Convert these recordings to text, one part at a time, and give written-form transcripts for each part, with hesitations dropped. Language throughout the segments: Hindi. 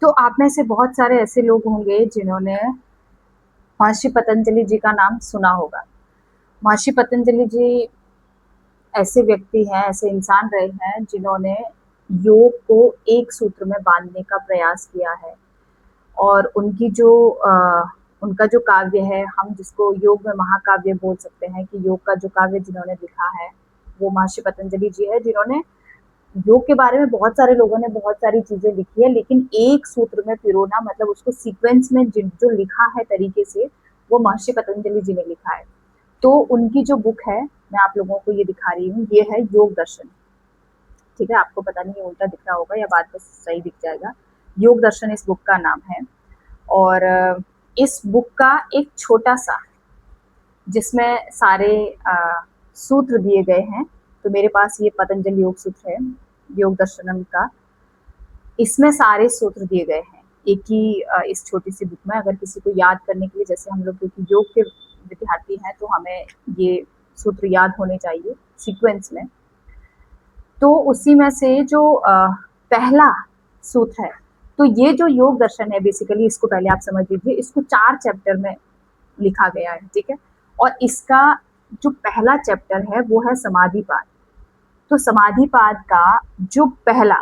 तो आप में से बहुत सारे ऐसे लोग होंगे जिन्होंने महर्षि पतंजलि जी का नाम सुना होगा। महर्षि पतंजलि जी ऐसे व्यक्ति हैं, ऐसे इंसान रहे हैं जिन्होंने योग को एक सूत्र में बांधने का प्रयास किया है। और उनका जो काव्य है, हम जिसको योग में महाकाव्य बोल सकते हैं, कि योग का जो काव्य जिन्होंने लिखा है वो महर्षि पतंजलि जी है, जिन्होंने योग के बारे में बहुत सारे लोगों ने बहुत सारी चीजें लिखी है, लेकिन एक सूत्र में पिरोना, मतलब उसको सीक्वेंस में जो लिखा है तरीके से, वो महर्षि पतंजलि जी ने लिखा है। तो उनकी जो बुक है, मैं आप लोगों को ये दिखा रही हूँ, ये है योग दर्शन। ठीक है, आपको पता नहीं ये उल्टा दिख रहा होगा या बाद में सही दिख जाएगा। योग दर्शन इस बुक का नाम है। और इस बुक का एक छोटा सा, जिसमें सारे सूत्र दिए गए हैं, तो मेरे पास ये पतंजलि योग सूत्र है, योग दर्शनम का। इसमें सारे सूत्र दिए गए हैं एक ही इस छोटी सी बुक में। अगर किसी को याद करने के लिए, जैसे हम लोग क्योंकि योग के विद्यार्थी हैं, तो हमें ये सूत्र याद होने चाहिए सीक्वेंस में। तो उसी में से जो पहला सूत्र है, तो ये जो योग दर्शन है बेसिकली, इसको पहले आप समझ लीजिए, इसको 4 चैप्टर में लिखा गया है। ठीक है, और इसका जो पहला चैप्टर है वो है समाधिपाद। तो समाधिपाद का जो पहला,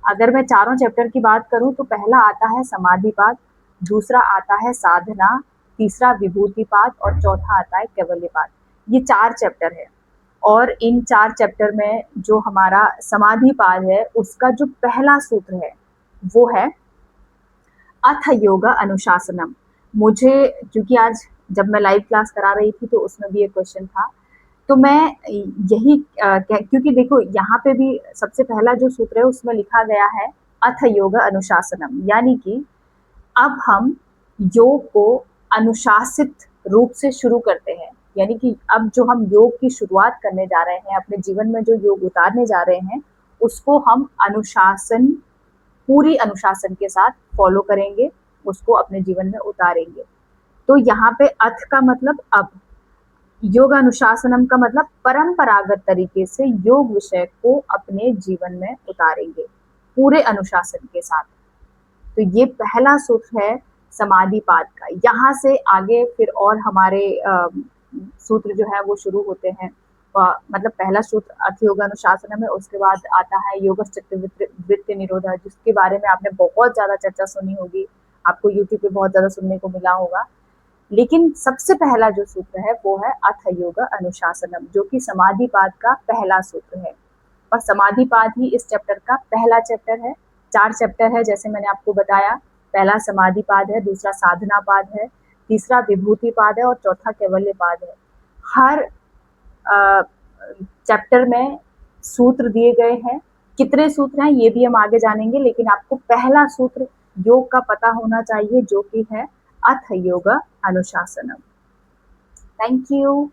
अगर मैं चारों चैप्टर की बात करूं तो पहला आता है समाधिपाद, दूसरा आता है साधना, तीसरा विभूतिपाद और चौथा आता है कैवल्यपाद। ये 4 चैप्टर है। और इन 4 चैप्टर में जो हमारा समाधिपाद है, उसका जो पहला सूत्र है वो है अथ योगा अनुशासनम। मुझे, क्योंकि आज जब मैं लाइव क्लास करा रही थी तो उसमें भी एक क्वेश्चन था, तो मैं यही क्योंकि देखो यहाँ पे भी सबसे पहला जो सूत्र है उसमें लिखा गया है अथ योग अनुशासनम, यानी कि अब हम योग को अनुशासित रूप से शुरू करते हैं। यानी कि अब जो हम योग की शुरुआत करने जा रहे हैं, अपने जीवन में जो योग उतारने जा रहे हैं, उसको हम अनुशासन, पूरी अनुशासन के साथ फॉलो करेंगे, उसको अपने जीवन में उतारेंगे। तो यहाँ पे अथ का मतलब अब, योग अनुशासनम का मतलब परंपरागत तरीके से योग विषय को अपने जीवन में उतारेंगे पूरे अनुशासन के साथ। तो ये पहला सूत्र है समाधिपाद का। यहाँ से आगे फिर और हमारे सूत्र जो है वो शुरू होते हैं। मतलब पहला सूत्र अथ योग अनुशासन में, उसके बाद आता है योग वृत्ति निरोधा, जिसके बारे में आपने बहुत ज्यादा चर्चा सुनी होगी, आपको यूट्यूब पे बहुत ज्यादा सुनने को मिला होगा। लेकिन सबसे पहला जो सूत्र है वो है अथ योग अनुशासनम, जो कि समाधिपाद का पहला सूत्र है। और समाधिपाद ही इस चैप्टर का पहला चैप्टर है। 4 चैप्टर है जैसे मैंने आपको बताया। पहला समाधिपाद है, दूसरा साधनापाद है, तीसरा विभूतिपाद है और चौथा कैवल्यपाद है। हर चैप्टर में सूत्र दिए गए हैं। कितने सूत्र हैं ये भी हम आगे जानेंगे, लेकिन आपको पहला सूत्र योग का पता होना चाहिए, जो कि है अथ योग अनुशासनम। Thank you.